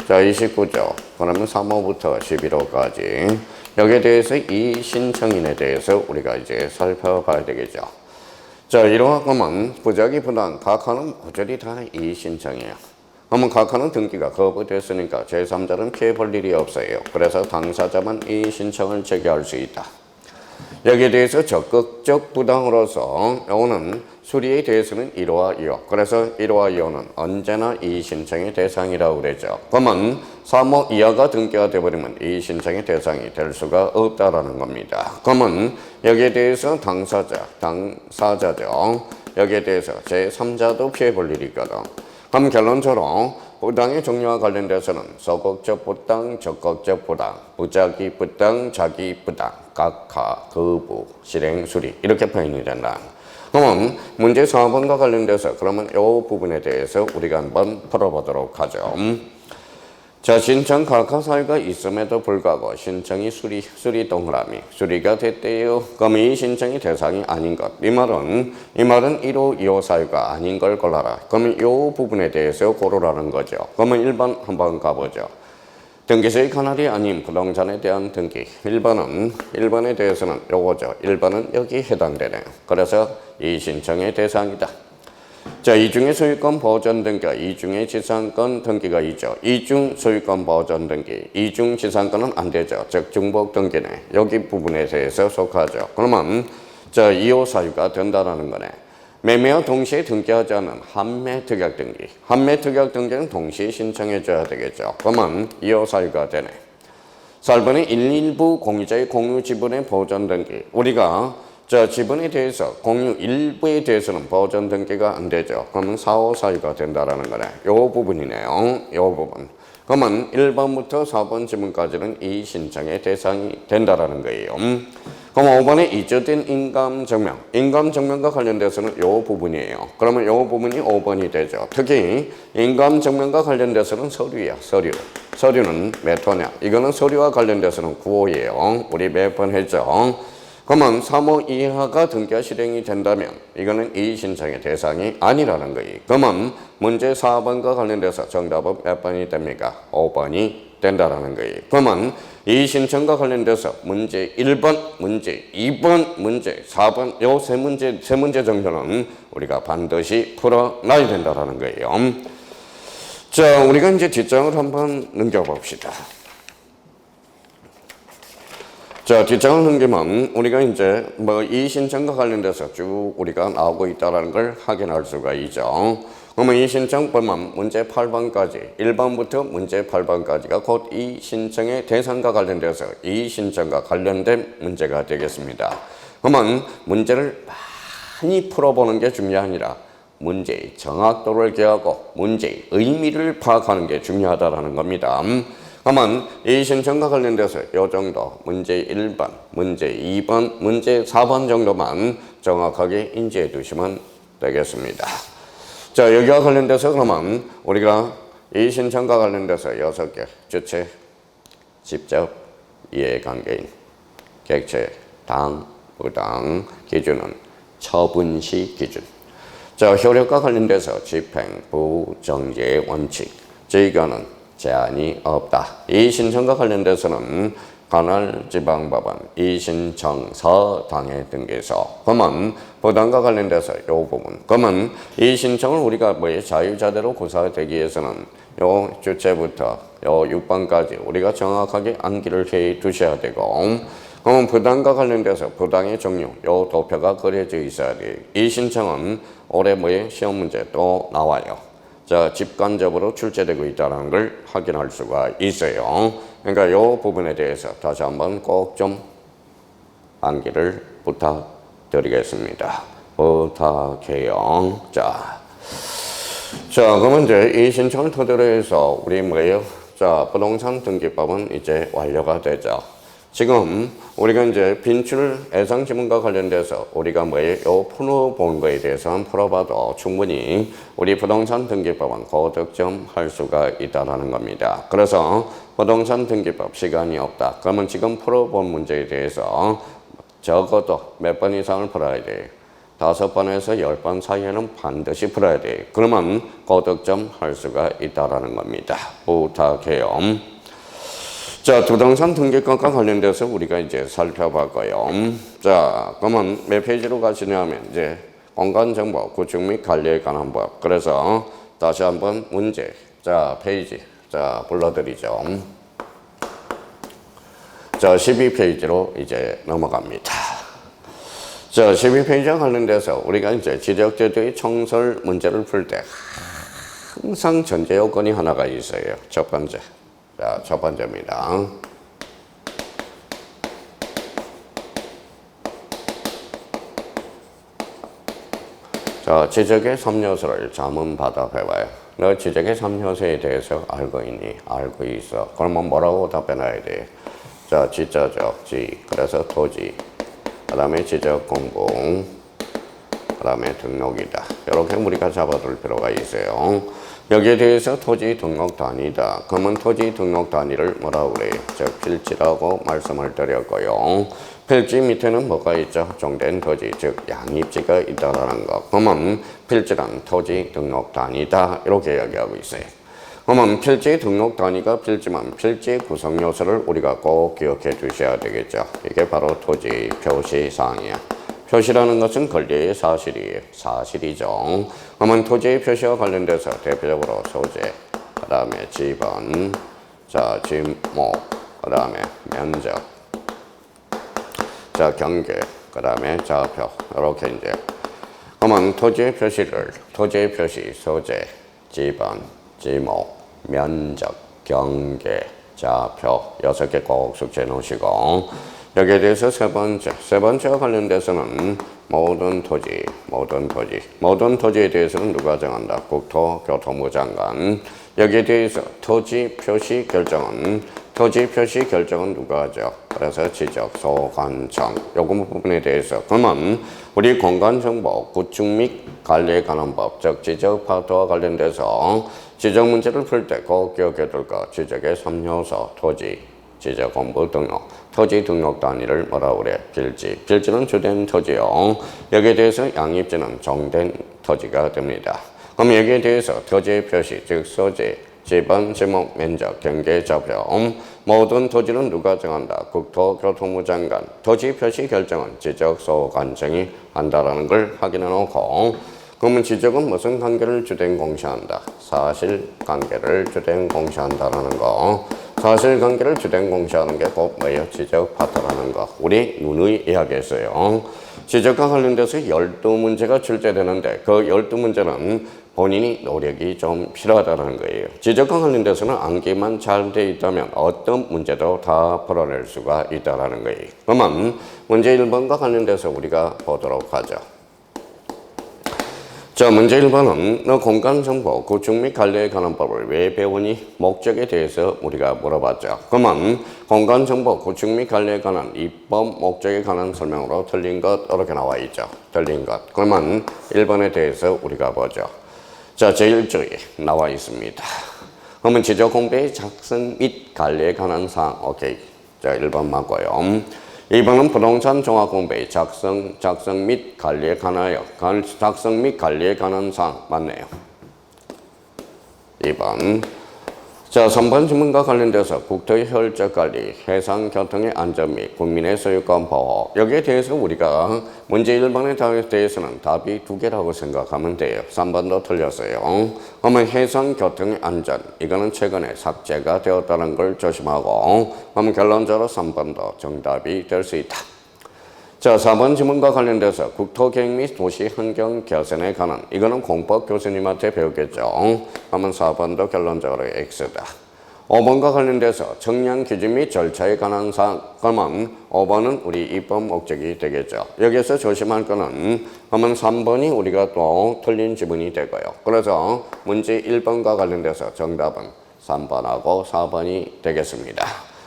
자, 29조. 그러면 3호부터 11호까지. 여기에 대해서 이 신청인에 대해서 우리가 이제 살펴봐야 되겠죠. 자, 이러하면 부작위 부당, 각하는 모조리 다 이 신청이에요. 그러면 각하는 등기가 거부됐으니까 제3자는 피해 볼 일이 없어요. 그래서 당사자만 이 신청을 제기할 수 있다. 여기에 대해서 적극적 부당으로서 이거는 수리에 대해서는 1호와 2호. 그래서 1호와 2호는 언제나 이 신청의 대상이라고 그랬죠. 그러면 3호 이하가 등기가 되어버리면 이 신청의 대상이 될 수가 없다라는 겁니다. 그러면 여기에 대해서 당사자죠. 여기에 대해서 제3자도 피해 볼 일이 있거든. 그럼 결론적으로 부당의 종류와 관련돼서는 소극적 부당, 적극적 부당, 부작위 부당, 자기 부당, 각하, 거부, 실행, 수리 이렇게 표현이 된다. 그러면 문제 4번과 관련돼서 그러면 이 부분에 대해서 우리가 한번 풀어보도록 하죠. 자, 신청 각하 사유가 있음에도 불구하고 신청이 수리 동그라미 수리가 됐대요. 그럼 이 신청이 대상이 아닌 것. 이 말은 1호, 2호 사유가 아닌 걸 골라라. 그러면 이 부분에 대해서 고르라는 거죠. 그러면 1번 한번 가보죠. 등기소의 관할이 아닌 부동산에 대한 등기. 1번에 대해서는 요거죠. 1번은 여기 해당되네요. 그래서 이 신청의 대상이다. 자, 이중의 소유권 보전 등기와 이중의 지상권 등기가 있죠. 이중 소유권 보전 등기, 이중 지상권은 안 되죠. 즉 중복 등기네. 여기 부분에 대해서 속하죠. 그러면 자, 2호 사유가 된다라는 거네. 매매와 동시에 등기하지 않은 한매 특약 등기. 한매 특약 등기는 동시에 신청해 줘야 되겠죠. 그러면 2호 사유가 되네. 4번은 일부 공유자의 공유 지분의 보전 등기. 우리가 자, 지분에 대해서 공유 일부에 대해서는 보전 등기가 안 되죠. 그러면 4호 사유가 된다라는 거네. 요 부분이네요. 요 부분. 그러면 1번부터 4번 지문까지는 이 신청의 대상이 된다라는 거예요. 그럼 5번에 이주된 인감증명. 인감증명과 관련돼서는 요 부분이에요. 그러면 요 부분이 5번이 되죠. 특히 인감증명과 관련돼서는 서류야, 서류. 서류는 몇 호냐? 이거는 서류와 관련돼서는 9호예요. 우리 몇 번 했죠. 그러면 3호 이하가 등기가 실행이 된다면 이거는 이 신청의 대상이 아니라는 거예요. 그러면 문제 4번과 관련돼서 정답은 몇 번이 됩니까? 5번이 된다라는 거예요. 그러면 이 신청과 관련돼서 문제 1번, 문제 2번, 문제 4번 요 세 문제 정도는 우리가 반드시 풀어놔야 된다라는 거예요. 자, 우리가 이제 뒷장을 한번 넘겨봅시다. 자, 뒷장을 넘기면 우리가 이제 뭐 이의신청과 관련돼서 쭉 우리가 나오고 있다는 걸 확인할 수가 있죠. 그러면 이의신청 보면 문제 8번까지 1번부터 문제 8번까지가 곧 이의신청의 대상과 관련돼서 이의신청과 관련된 문제가 되겠습니다. 그러면 문제를 많이 풀어보는 게 중요한 게 아니라 문제의 정확도를 기하고 문제의 의미를 파악하는 게 중요하다는 겁니다. 그러면 이의신청과 관련돼서 이 정도 문제 1번, 문제 2번, 문제 4번 정도만 정확하게 인지해 두시면 되겠습니다. 자, 여기와 관련돼서 그러면 우리가 이의신청과 관련돼서 6개 주체, 직접, 이해관계인, 객체, 당, 부당, 기준은 처분시 기준. 자, 효력과 관련돼서 집행, 부정제의 원칙, 제2가는 제한이 없다. 이의신청과 관련돼서는 관할지방법원 이의신청서 당해 등기소. 그러면 부당과 관련돼서 이 부분. 그러면 이의신청을 우리가 자유자재로 구사되기 위해서는 요 주체부터 요 6번까지 우리가 정확하게 암기를 해 두셔야 되고, 그러면 부당과 관련돼서 부당의 종류 요 도표가 그려져 있어야 돼요. 이의신청은 올해 시험 문제 또 나와요. 자, 직관적으로 출제되고 있다는 걸 확인할 수가 있어요. 그러니까 이 부분에 대해서 다시 한번 꼭 좀 암기를 부탁드리겠습니다. 부탁해요. 자, 그러면 이제 이 신청을 토대로 해서 우리 자, 부동산 등기법은 이제 완료가 되죠. 지금 우리가 이제 빈출 예상 지문과 관련돼서 우리가 요 풀어본 거에 대해서 한번 풀어봐도 충분히 우리 부동산 등기법은 고득점 할 수가 있다는 겁니다. 그래서 부동산 등기법 시간이 없다. 그러면 지금 풀어본 문제에 대해서 적어도 몇 번 이상을 풀어야 돼요. 5번에서 10번 사이에는 반드시 풀어야 돼요. 그러면 고득점 할 수가 있다는 겁니다. 부탁해요. 자, 부동산 등기권과 관련돼서 우리가 이제 살펴봤고요. 자, 그러면 몇 페이지로 가시냐면 이제 공간정보, 구축 및 관리에 관한 법. 그래서 다시 한번 문제. 자, 페이지. 자, 불러드리죠. 자, 12페이지로 이제 넘어갑니다. 자, 12페이지와 관련돼서 우리가 이제 지적제도의 청설 문제를 풀 때 항상 전제 요건이 하나가 있어요. 첫 번째. 자, 첫 번째입니다. 자, 지적의 3요소를 자문받아 배워요. 너 지적의 3요소에 대해서 알고 있니? 알고 있어. 그러면 뭐라고 답변해야 돼? 자, 지자적, 그래서 토지, 그 다음에 지적 공부, 그 다음에 등록이다. 이렇게 우리가 잡아둘 필요가 있어요. 여기에 대해서 토지 등록 단위다. 그러면 토지 등록 단위를 뭐라고 그래요? 즉 필지라고 말씀을 드렸고요. 필지 밑에는 뭐가 있죠? 종된 토지, 즉 양입지가 있다라는 거. 그러면 필지란 토지 등록 단위다. 이렇게 이야기하고 있어요. 그러면 필지 등록 단위가 필지만 필지 구성 요소를 우리가 꼭 기억해 두셔야 되겠죠. 이게 바로 토지 표시사항이야. 표시라는 것은 권리의 사실이에요. 사실이죠. 그러면 토지의 표시와 관련돼서 대표적으로 소재, 그 다음에 지번, 자, 지목, 그 다음에 면적, 자, 경계, 그 다음에 좌표, 이렇게 이제. 그러면 토지의 표시, 소재, 지번, 지목, 면적, 경계, 좌표, 6개 꼭 숙지해 놓으시고, 여기에 대해서 세 번째와 관련돼서는 모든 토지에 대해서는 누가 정한다? 국토교통부 장관. 여기에 대해서 토지 표시 결정은 누가 하죠? 그래서 지적소관청. 요거 부분에 대해서 그러면 우리 공간정보 구축 및 관리에 관한 법, 즉 지적파토와 관련돼서 지적 문제를 풀 때 꼭 기억해 둘 것. 지적의 3요소 토지, 지적 공부 등록, 토지 등록 단위를 뭐라고 그래? 필지는 주된 토지요. 여기에 대해서 양입지는 종된 토지가 됩니다. 그럼 여기에 대해서 토지의 표시, 즉 소재, 지번, 지목, 면적, 경계, 좌표. 모든 토지는 누가 정한다? 국토교통부 장관. 토지 표시 결정은 지적소관청이 한다라는 걸 확인해 놓고, 그러면 지적은 무슨 관계를 주된 공시한다? 사실관계를 주된 공시한다라는 거. 사실관계를 주된 공시하는 게 곧 뭐예요? 지적 파트라는 거. 우리 누누이 이야기했어요. 지적과 관련돼서 12문제가 출제되는데 그 12문제는 본인이 노력이 좀 필요하다는 거예요. 지적과 관련돼서는 암기만 잘 돼 있다면 어떤 문제도 다 풀어낼 수가 있다는 거예요. 그러면 문제 1번과 관련돼서 우리가 보도록 하죠. 자, 문제 1번은 너 공간정보, 구축 및 관리에 관한 법을 왜 배우니? 목적에 대해서 우리가 물어봤죠. 그러면 공간정보, 구축 및 관리에 관한 입법 목적에 관한 설명으로 틀린 것 이렇게 나와 있죠. 틀린 것. 그러면 1번에 대해서 우리가 보죠. 자, 제1조에 나와 있습니다. 그러면 지적 공부의 작성 및 관리에 관한 사항. 오케이. 자, 1번 맞고요. 2번은 부동산 종합공부의 작성 및 관리에 관하여 작성 및 관리에 관한 사항 맞네요. 2번. 자, 3번 질문과 관련돼서 국토의 효율적 관리, 해상 교통의 안전 및 국민의 소유권 보호. 여기에 대해서 우리가 문제 1번에 대해서는 답이 2개라고 생각하면 돼요. 3번도 틀렸어요. 그러면 해상 교통의 안전, 이거는 최근에 삭제가 되었다는 걸 조심하고, 그러면 결론적으로 3번도 정답이 될 수 있다. 자, 4번 질문과 관련돼서 국토계획 및 도시환경 개선에 관한, 이거는 공법 교수님한테 배우겠죠. 그러면 4번도 결론적으로 X다. 5번과 관련돼서 청량 기준 및 절차에 관한 사항, 그러면 5번은 우리 입법 목적이 되겠죠. 여기서 조심할 거는, 그러면 3번이 우리가 또 틀린 지문이 되고요. 그래서 문제 1번과 관련돼서 정답은 3번하고 4번이 되겠습니다.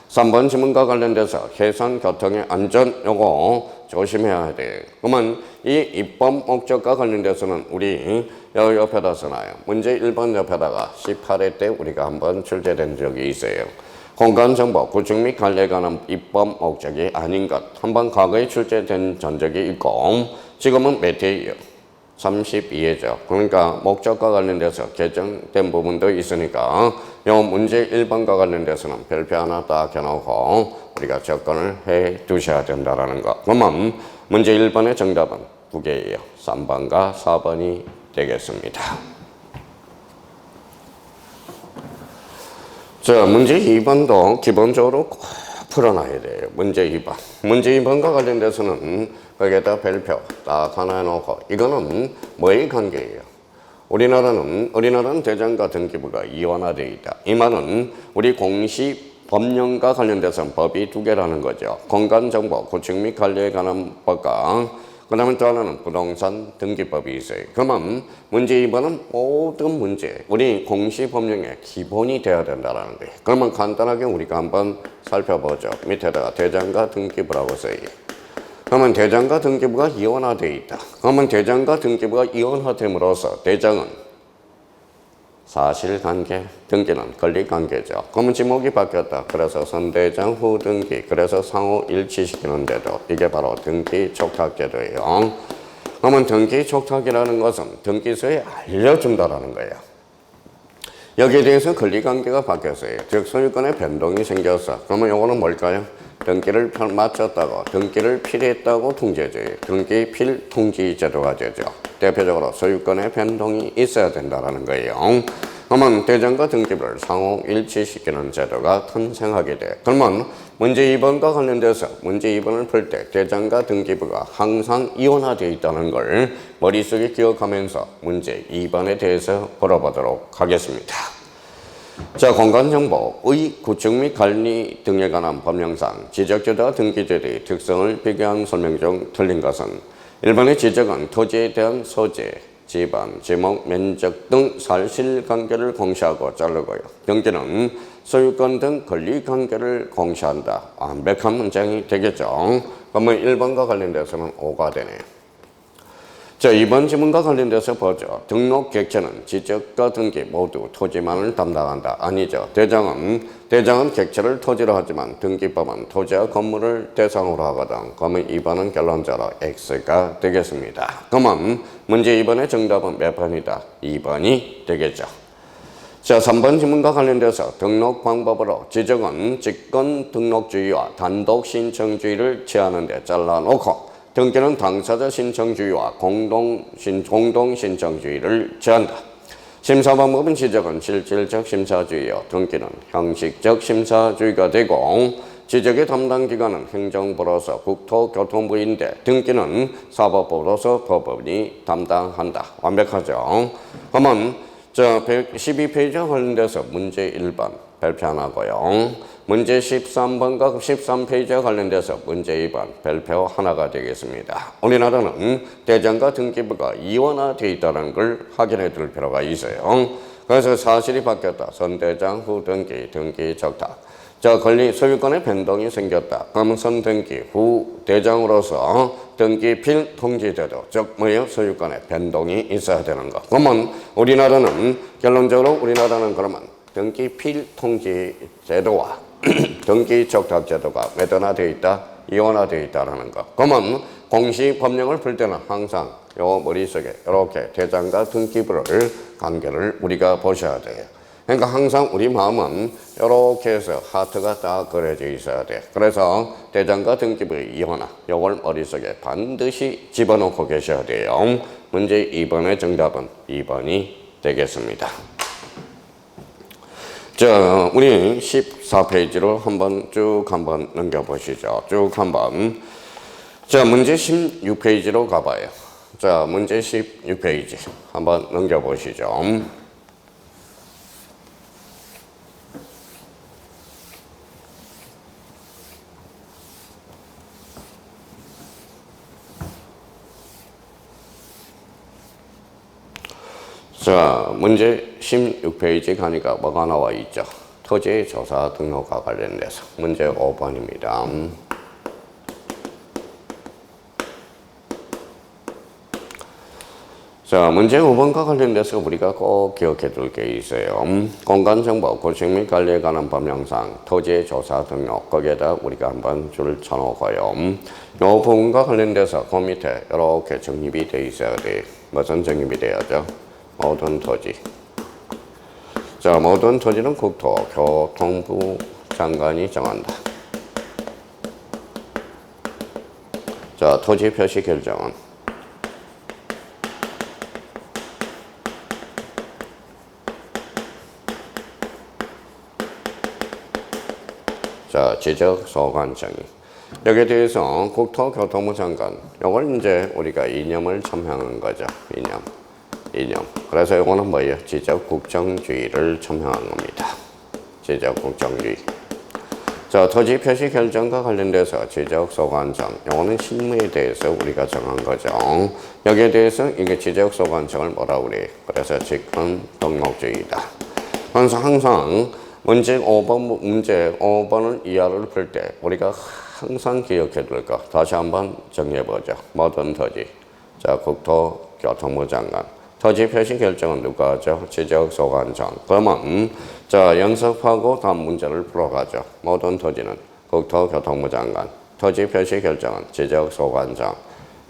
3번 지문과 관련돼서 해상 교통의 안전 요거 조심해야 돼요. 그러면 이 입법 목적과 관련돼서는 우리 옆에다 써놔요. 문제 1번 옆에다가 18회 때 우리가 한번 출제된 적이 있어요. 공간정보, 구축 및 관리에 관한 입법 목적이 아닌 것. 한번 과거에 출제된 전적이 있고 지금은 몇 회예요? 32회죠. 그러니까 목적과 관련돼서 개정된 부분도 있으니까 이 문제 1번과 관련돼서는 별표 하나 딱 해놓고 우리가 접근을 해 두셔야 된다는 거. 그러면 문제 1번의 정답은 2개예요. 3번과 4번이 되겠습니다. 자, 문제 2번도 기본적으로 꼭 풀어놔야 돼요. 문제 2번. 문제 2번과 관련돼서는 거기에다 별표 딱 하나 해놓고 이거는 뭐의 관계예요? 우리나라는 대장과 등기부가 이원화되어 있다. 이 말은 우리 공시법령과 관련돼서는 법이 2개라는 거죠. 공간정보, 구축 및 관리에 관한 법과 그 다음에 또 하나는 부동산 등기법이 있어요. 그러면 문제 2번은 모든 문제, 우리 공시법령의 기본이 되어야 된다는 거예요. 그러면 간단하게 우리가 한번 살펴보죠. 밑에다가 대장과 등기부라고 써요. 그러면 대장과 등기부가 이원화되어 있다. 그러면 대장과 등기부가 이원화됨으로써 대장은 사실관계, 등기는 권리관계죠. 그러면 지목이 바뀌었다. 그래서 선대장 후등기, 그래서 상호 일치시키는 제도, 이게 바로 등기촉탁제도예요. 그러면 등기촉탁이라는 것은 등기소에 알려준다라는 거예요. 여기에 대해서 권리관계가 바뀌었어요. 즉 소유권의 변동이 생겼어. 그러면 이거는 뭘까요? 등기를 마쳤다고, 등기를 필했다고 통지해줘요. 등기 필통지 제도가 되죠. 대표적으로 소유권의 변동이 있어야 된다는 거예요. 그러면 대장과 등기부를 상호 일치시키는 제도가 탄생하게 돼. 그러면 문제 2번과 관련돼서 문제 2번을 풀 때 대장과 등기부가 항상 이원화되어 있다는 걸 머릿속에 기억하면서 문제 2번에 대해서 풀어보도록 하겠습니다. 자, 공간정보의 구축 및 관리 등에 관한 법령상 지적제도와 등기제도의 특성을 비교한 설명 중 틀린 것은 1번의 지적은 토지에 대한 소재, 지반, 지목, 면적 등 사실관계를 공시하고 자르고요. 등기는 소유권 등 권리관계를 공시한다. 완벽한 문장이 되겠죠. 그러면 1번과 관련돼서는 5가 되네요. 자, 2번 지문과 관련돼서 보죠. 등록 객체는 지적과 등기 모두 토지만을 담당한다. 아니죠. 대장은 객체를 토지로 하지만 등기법은 토지와 건물을 대상으로 하거든. 그러면 2번은 결론적으로 X가 되겠습니다. 그러면 문제 2번의 정답은 몇 번이다? 2번이 되겠죠. 자, 3번 지문과 관련돼서 등록 방법으로 지적은 직권 등록주의와 단독 신청주의를 취하는 데 잘라놓고 등기는 당사자 신청주의와 공동 신청주의를 제한다. 심사 방법은 지적은 실질적 심사주의요. 등기는 형식적 심사주의가 되고 지적의 담당 기관은 행정부로서 국토교통부인데 등기는 사법부로서 법원이 담당한다. 완벽하죠? 그러면 112페이지와 관련돼서 문제 1번 발표 하나고요. 문제 13번과 13페이지와 관련돼서 문제 2번 발표 하나가 되겠습니다. 우리나라는 대장과 등기부가 이원화되어 있다는 걸 확인해 둘 필요가 있어요. 그래서 사실이 바뀌었다. 선대장, 후등기, 등기 적탁. 소유권의 변동이 생겼다. 그러면 선등기, 후 대장으로서 등기 필통지제도, 즉 뭐예요? 소유권의 변동이 있어야 되는 거. 그러면 우리나라는 결론적으로 그러면 등기 필통지제도와 등기 적탁제도가 매도화되어 있다, 이원화되어 있다라는 거. 그러면 공시 법령을 풀 때는 항상 요 머릿속에 이렇게 대장과 등기부를 관계를 우리가 보셔야 돼요. 그러니까 항상 우리 마음은 이렇게 해서 하트가 딱 그려져 있어야 돼. 그래서 대장과 등기부의 이혼화, 요걸 머릿속에 반드시 집어넣고 계셔야 돼요. 문제 2번의 정답은 2번이 되겠습니다. 우리 14페이지로 한번 넘겨보시죠. 쭉 한번. 문제 16페이지로 가봐요. 문제 16페이지 한번 넘겨보시죠. 문제 16페이지 가니까 뭐가 나와 있죠? 토지 조사 등록과 관련돼서 문제 5번입니다. 문제 5번과 관련돼서 우리가 꼭 기억해 둘 게 있어요. 공간정보, 구축 및 관리에 관한 법령상, 토지 조사 등록, 거기에다 우리가 한번 줄 쳐놓고요. 이 부분과 관련돼서 그 밑에 이렇게 정립이 되어 있어야 돼요. 무슨 정립이 돼야죠? 모든 토지. 모든 토지는 국토교통부 장관이 정한다. 토지 표시 결정은 지적 소관청이. 여기에 대해서 국토교통부 장관, 이걸 이제 우리가 이념을 첨행한 거죠. 이념. 그래서 이거는 뭐예요? 지적 국정주의를 첨행한 겁니다. 지적 국정주의. 토지 표시 결정과 관련돼서 지적 소관청, 이거는 실무에 대해서 우리가 정한 거죠. 여기에 대해서 이게 지적 소관청을 뭐라고 그래요? 그래서 직권 등록주의다. 그래서 항상 문제 5번을 이하를 풀 때 우리가 항상 기억해 둘 거 다시 한번 정리해 보죠. 모든 토지. 국토교통부 장관. 토지 표시 결정은 누가 하죠? 지적 소관청. 그러면 연습하고 다음 문제를 풀어가죠. 모든 토지는 국토교통부 장관. 토지 표시 결정은 지적 소관청.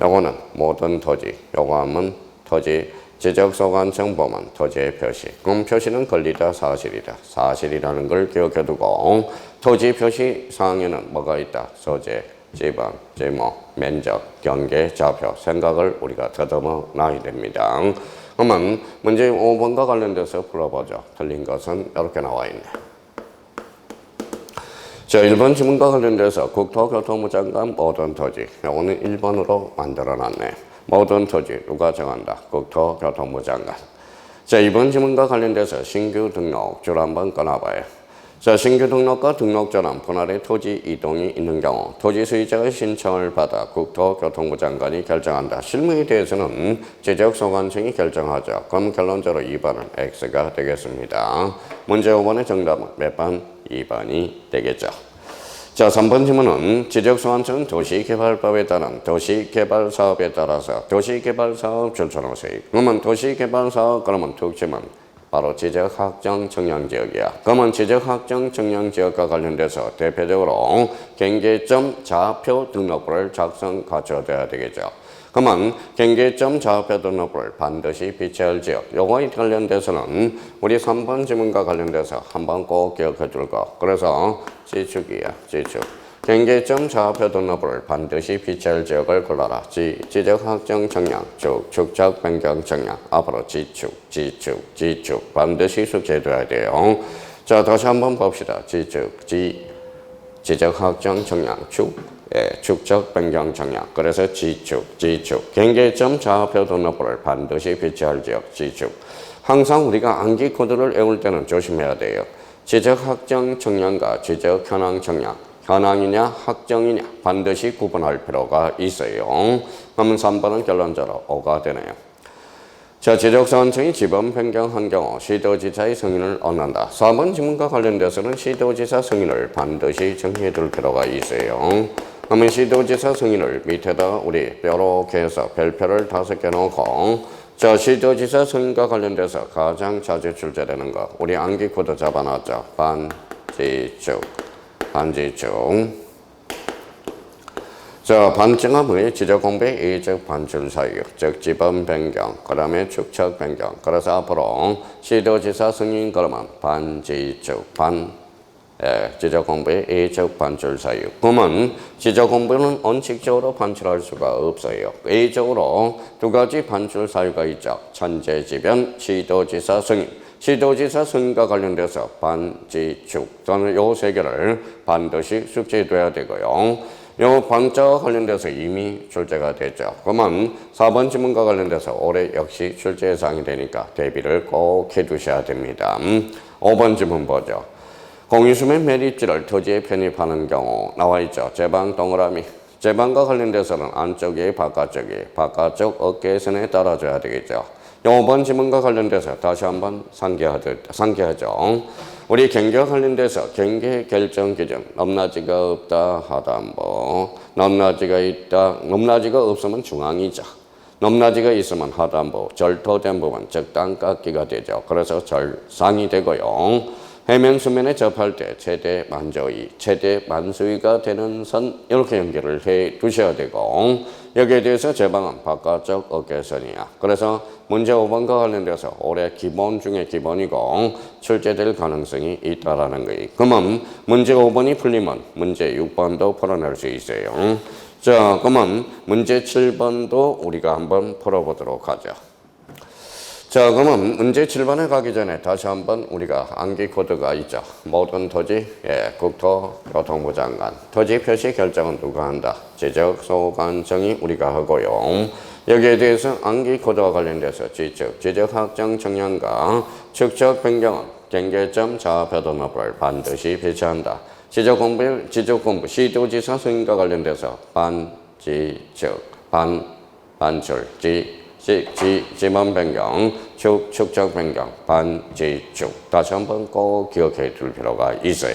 요거는 모든 토지. 요거 하면 토지 지적 소관청 보면 토지의 표시. 그럼 표시는 권리다, 사실이다. 사실이라는 걸 기억해 두고 토지 표시 사항에는 뭐가 있다? 소재, 지번, 지목, 면적, 경계, 좌표, 생각을 우리가 더듬어 놔야 됩니다. 그러면 문제 5번과 관련돼서 풀어보죠. 틀린 것은 이렇게 나와 있네. 1번 지문과 관련돼서 국토교통부 장관 모든 토지. 이거는 1번으로 만들어놨네. 모든 토지 누가 정한다? 국토교통부 장관. 2번 지문과 관련돼서 신규 등록 줄 한번 꺼놔봐요. 신규 등록과 등록 전환 분할의 토지 이동이 있는 경우 토지 소유자가 신청을 받아 국토교통부 장관이 결정한다. 실무에 대해서는 지적 소관청이 결정하죠. 그럼 결론적으로 2번은 X가 되겠습니다. 문제 5번의 정답은 몇 번? 2번이 되겠죠. 3번 질문은 지적소관청은 도시개발법에 따른 도시개발사업에 따라서 도시개발사업 줄쳐놓으세요. 그러면 도시개발사업 그러면 특징은 바로 지적확정청량지역이야. 그러면 지적확정청량지역과 관련돼서 대표적으로 경계점 좌표 등록부를 갖춰야 되겠죠. 그러면 경계점 좌표 등록부를 반드시 비치할 지역. 요거에 관련돼서는 우리 3번 질문과 관련돼서 한번 꼭 기억해 줄 거. 그래서 지축이야, 지축. 경계점 좌표 등록부를 반드시 비치할 지역을 골라라. 지적 확정 정량, 축적 변경 정량. 앞으로 지축 반드시 숙제해둬야 돼요. 자, 다시 한번 봅시다. 지적 확정 정량, 축적 변경 정량. 그래서 지축. 경계점 좌표 등록부를 반드시 비치할 지역, 지축. 항상 우리가 암기 코드를 외울 때는 조심해야 돼요. 지적 확정 정량과 지적 현황 정량. 현황이냐 확정이냐 반드시 구분할 필요가 있어요. 그러면 3번은 결론적으로 O가 되네요. 자, 지적소관청이 지번 변경한 경우 시도지사의 승인을 얻는다. 4번 지문과 관련돼서는 시도지사 승인을 반드시 정리해둘 필요가 있어요. 그러면 시도지사 승인을 밑에다 우리 이렇게 해서 별표를 5개 놓고, 자, 시도지사 승인과 관련돼서 가장 자주 출제되는 거 우리 암기 코드 잡아놨죠. 반지축. 자, 반증은 뭐예요? 지적공부의 이적 반출 사유, 즉 지번 변경, 그 다음에 축척 변경. 그래서 앞으로 시도지사 승인 그러면 반지축, 지적공부의 이적 반출 사유. 그러면 지적공부는 원칙적으로 반출할 수가 없어요. A적으로 두 가지 반출 사유가 있죠. 천재지변, 시도지사 승인. 시도지사 승인과 관련돼서 반지축 저는 요 세 개를 반드시 숙지해둬야 되고요. 요 반자와 관련돼서 이미 출제가 됐죠. 그러면 4번 지문과 관련돼서 올해 역시 출제 예상이 되니까 대비를 꼭 해두셔야 됩니다. 5번 지문 보죠. 공유수매 매립지를 토지에 편입하는 경우 나와있죠. 제방 동그라미. 제방과 관련돼서는 안쪽이 바깥쪽 어깨선에 따라줘야 되겠죠. 5번 지문과 관련돼서 다시 한번 상기하죠. 우리 경계와 관련돼서 경계 결정 기준 넘나지가 없다 하단부, 넘나지가 없으면 중앙이죠. 넘나지가 있으면 하단부, 절토된 부분 즉 땅깎기가 되죠. 그래서 절상이 되고요. 해면 수면에 접할 때 최대 만수위가 되는 선 이렇게 연결을 해 두셔야 되고, 여기에 대해서 제방은 바깥쪽 어깨선이야. 그래서 문제 5번과 관련돼서 올해 기본 중에 기본이고 출제될 가능성이 있다라는 거예요. 그러면 문제 5번이 풀리면 문제 6번도 풀어낼 수 있어요. 자, 그러면 문제 7번도 우리가 한번 풀어보도록 하죠. 자, 그러면 문제 7번에 가기 전에 다시 한번 우리가 암기 코드가 있죠. 모든 토지, 국토교통부 장관. 토지 표시 결정은 누가 한다? 지적소관청이 우리가 하고요. 여기에 대해서 암기 코드와 관련돼서 지적 확정 정량과 축적 변경은 경계점 좌표 등록부를 반드시 배치한다. 지적공부 시도지사 승인과 관련돼서 반출, 지번 변경, 축적 변경, 반지축. 다시 한번 꼭 기억해 둘 필요가 있어요.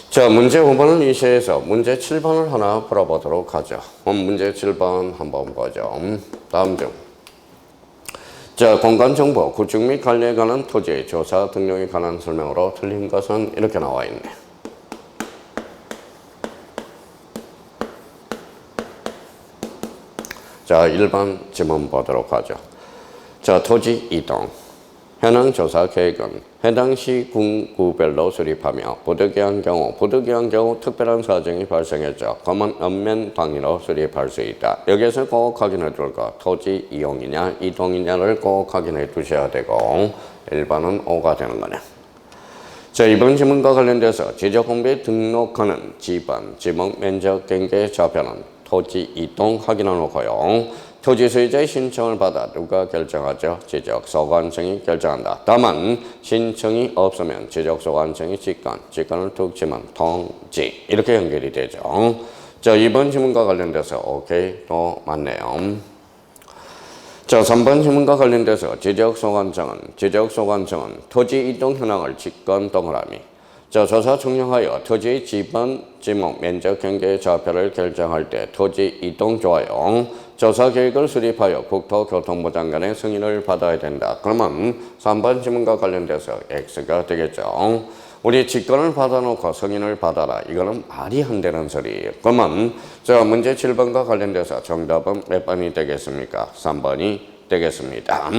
자, 문제 5번은 이시해서 문제 7번을 하나 풀어보도록 하죠. 문제 7번 한번 보죠. 다음 중. 자, 공간정보, 구축 및 관리에 관한 토지, 조사 등록에 관한 설명으로 틀린 것은 이렇게 나와 있네. 자, 1번 지문 보도록 하죠. 자, 토지 이동. 현황 조사 계획은 해당 시 군구별로 수립하며 부득이한 경우 특별한 사정이 발생했죠. 그러면 엄면 당일로 수립할 수 있다. 여기에서 꼭 확인해 둘 거. 토지 이용이냐 이동이냐를 꼭 확인해 두셔야 되고 1번은 5가 되는 거네. 자, 이번 지문과 관련돼서 지적공부에 등록하는 지목 면적 경계 좌표는 토지 이동 확인해놓고요. 토지 소유자의 신청을 받아 누가 결정하죠? 지적소관청이 결정한다. 다만 신청이 없으면 지적소관청이 직권을 툭 치면 통지 이렇게 연결이 되죠. 자, 이번 지문과 관련돼서 오케이 또 맞네요. 자, 3번 지문과 관련돼서 지적소관청은 토지 이동 현황을 직권 동그라미. 자, 조사 종료하여 토지의 지목 면적 경계 좌표를 결정할 때 토지 이동 좋아요. 조사 계획을 수립하여 국토교통부 장관의 승인을 받아야 된다. 그러면 3번 지문과 관련돼서 X가 되겠죠. 우리 직권을 받아놓고 승인을 받아라. 이거는 말이 안 되는 소리예요. 그러면 자, 문제 7번과 관련돼서 정답은 몇 번이 되겠습니까? 3번이 되겠습니다.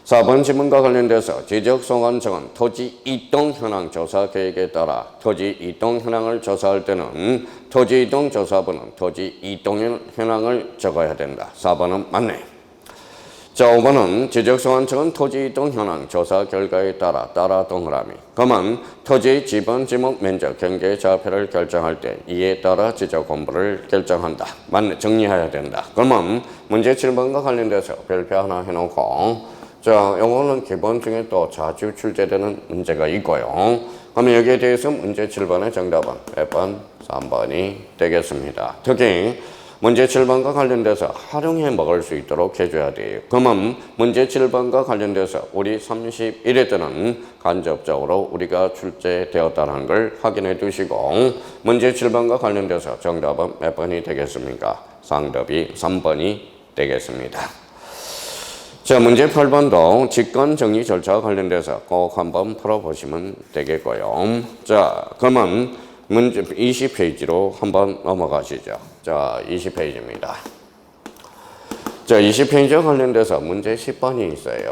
4번 지문과 관련돼서 지적소관청은 토지 이동 현황 조사 계획에 따라 토지 이동 현황을 조사할 때는 토지 이동 조사부는 토지 이동 현황을 적어야 된다. 4번은 맞네. 자, 5번은 지적소관청은 토지 이동 현황 조사 결과에 따라 동그라미. 그러면 토지의 지분, 지목, 면적, 경계, 좌표를 결정할 때 이에 따라 지적 공부를 결정한다. 맞네. 정리해야 된다. 그러면 문제 7번과 관련돼서 별표 하나 해놓고 자, 요거는 기본 중에 또 자주 출제되는 문제가 있고요. 그러면 여기에 대해서 문제 7번의 정답은 몇 번? 3번이 되겠습니다. 특히 문제 7번과 관련돼서 활용해 먹을 수 있도록 해줘야 돼요. 그러면 문제 7번과 관련돼서 우리 31회 때는 간접적으로 우리가 출제되었다는 걸 확인해 두시고 문제 7번과 관련돼서 정답은 몇 번이 되겠습니까? 상답이 3번이 되겠습니다. 자, 문제 8번도 직권 정리 절차와 관련돼서 꼭 한번 풀어보시면 되겠고요. 자, 그러면 문제 20페이지로 한번 넘어가시죠. 자, 20페이지입니다. 자, 20페이지와 관련돼서 문제 10번이 있어요.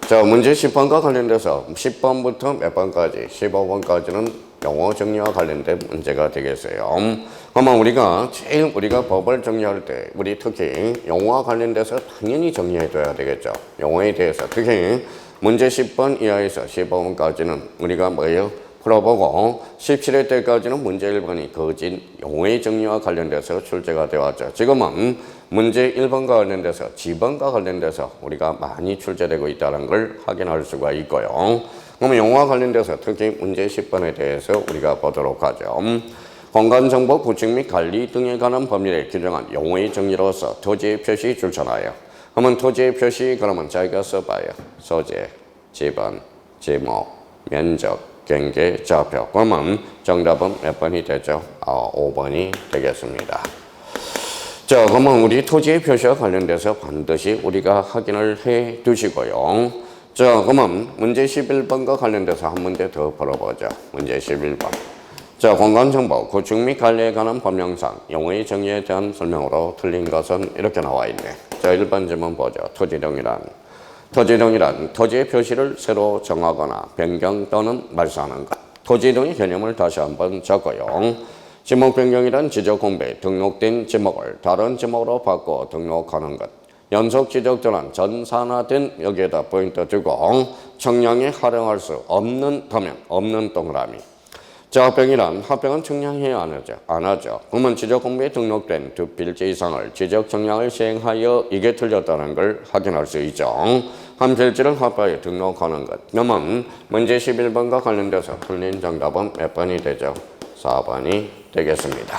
자, 문제 10번과 관련돼서 10번부터 몇 번까지, 15번까지는 용어 정리와 관련된 문제가 되겠어요. 그러면 우리가 법을 정리할 때 우리 특히 용어와 관련돼서 당연히 정리해둬야 되겠죠. 용어에 대해서 특히 문제 10번 이하에서 15번까지는 우리가 뭐예요? 풀어보고 17회 때까지는 문제 1번이 거진 용어의 정리와 관련돼서 출제가 되었죠. 지금은 문제 1번과 관련돼서 지번과 관련돼서 우리가 많이 출제되고 있다는 걸 확인할 수가 있고요. 그러면 용어와 관련돼서 특히 문제 10번에 대해서 우리가 보도록 하죠. 공간정보 구축 및 관리 등에 관한 법률에 규정한 용어의 정리로서 토지의 표시 줄쳐놔요. 그러면 토지의 표시 그러면 자기가 써봐요. 소재, 지번, 지목, 면적, 경계, 좌표. 그러면 정답은 몇 번이 되죠? 5번이 되겠습니다. 자, 그러면 우리 토지의 표시와 관련돼서 반드시 우리가 확인을 해 두시고요. 자, 그러면 문제 11번과 관련돼서 한 문제 더 풀어보죠. 문제 11번. 자, 공간정보, 구축 및 관리에 관한 법령상 용어의 정의에 대한 설명으로 틀린 것은 이렇게 나와 있네. 자, 1번 질문 보죠. 토지령이란 토지의 표시를 새로 정하거나 변경 또는 말소하는 것. 토지등의 개념을 다시 한번 적어요. 지목 변경이란 지적 공부에 등록된 지목을 다른 지목으로 바꿔 등록하는 것. 연속 지적 전환 전산화된 여기에다 포인트 주고 청량에 활용할 수 없는 도면 없는 동그라미. 자, 합병은 청량해야 안 하죠. 그러면 지적 공부에 등록된 두 필지 이상을 지적 청량을 시행하여 이게 틀렸다는 걸 확인할 수 있죠. 한 필지를 합법에 등록하는 것. 그러면 문제 11번과 관련돼서 틀린 정답은 몇 번이 되죠? 4번이 되겠습니다.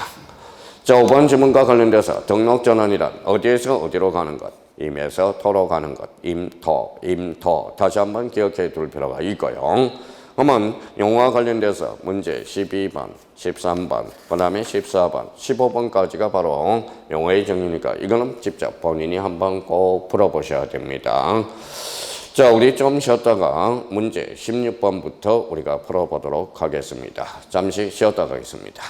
자, 5번 지문과 관련돼서 등록 전환이란 어디에서 어디로 가는 것, 임에서 토로 가는 것, 임토. 다시 한번 기억해 둘 필요가 있고요. 그러면 용어와 관련돼서 문제 12번, 13번, 그 다음에 14번, 15번까지가 바로 용어의 정의니까 이거는 직접 본인이 한번 꼭 풀어보셔야 됩니다. 자, 우리 좀 쉬었다가 문제 16번부터 우리가 풀어보도록 하겠습니다. 잠시 쉬었다 가겠습니다.